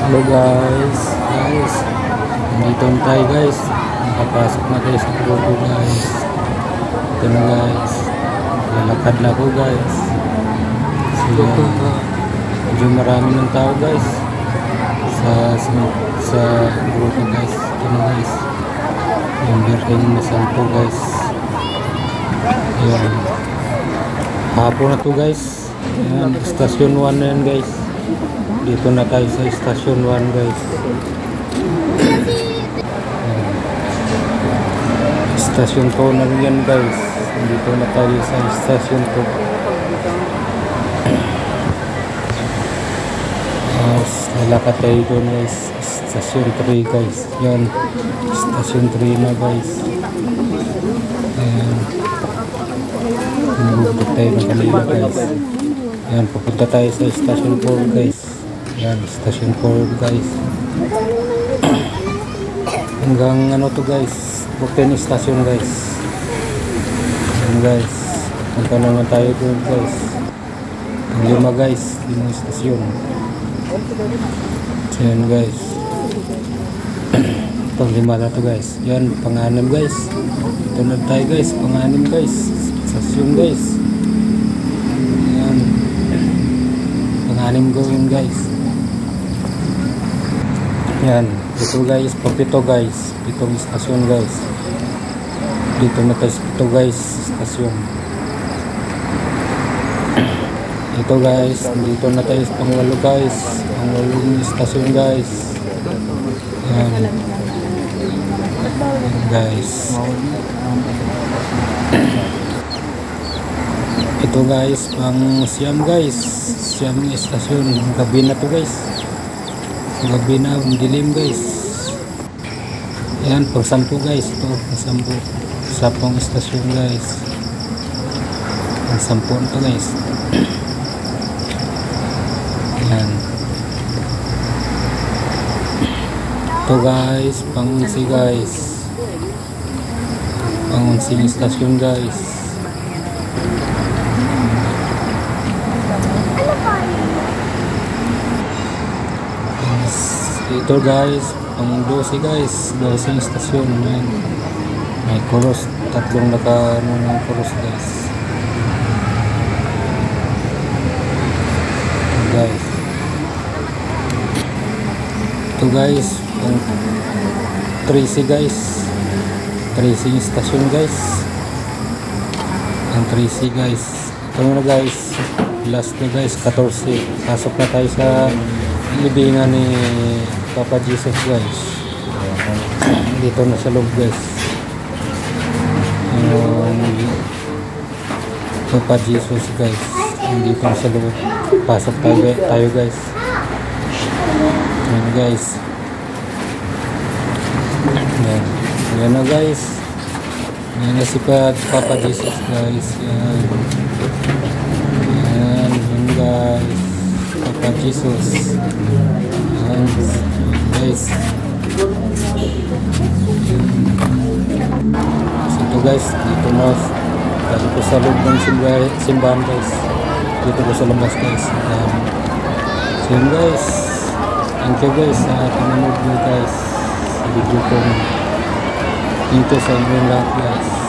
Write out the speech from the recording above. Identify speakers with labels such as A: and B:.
A: Hello guys, nandito na tayo guys, nakapasok na tayo sa grupo guys. Ito na guys, lalakad na ako guys. So, medyo marami ng tao guys sa grupo guys. Ito na guys, yung Birhen na Santo guys. Ayan, hapon na to guys. Ayan, station 1 na yan guys. Dito na tayo sa station 1 guys. Station 2 na rin yan guys. Dito na tayo sa station 2. Lalakad tayo doon guys. Station 3 guys. Yan, station 3 na guys. Ayan, nabubog tayo ng kanila guys. Ayan, pupunta tayo sa station 4 guys. Yan, station 4 guys. Hanggang ano to guys, 14 station guys. Yan guys, punta naman tayo doon guys. Ang 5 guys, 5 station. Yan guys. Pang 5 na to guys. Yan, pang 6 guys. Ito na tayo guys, pang 6 guys. Station guys. Yan, pang 6 gawin guys. Yan, ito guys, papito guys, 7 stasyon guys. Dito na tayo 7 guys, stasyon. Ito guys, dito na tayo pang 8 guys, pang 8 stasyon guys. Yan, guys. Ito guys, pang 9 guys, 9 stasyon. Gabi na to guys. Gabi na, dilim guys. Ayan, pang 10 guys. Ito, pang 10 stasyon guys. Pang 10 ito guys. Ayan. Ito guys, pang 11 guys. Pang 11 stasyon guys. Ito guys, pang 12 guys, 12 stasyon. Ayan. May chorus, tatlong naka ng chorus guys. Guys, ito guys, pang 13 guys, 13 stasyon guys. Pang 13 guys. Ito na guys, last na guys, 14. Pasok na tayo sa libingan ni Papa Jesus guys. Dito na sa loob guys. Papa Jesus guys. Dito na sa loob. Pasok tayo guys. Yan guys. Yan. Yan na guys. Yan na si Papa Jesus guys. Yan. Yan. Yan guys. Papa Jesus. Yan guys. So ito guys, dito na dito ko sa loob ng simbahan guys. Dito ko sa labas guys. So yun guys, thank you guys sa panonood nyo guys sa video ko. Thank you sa inyong lahat guys.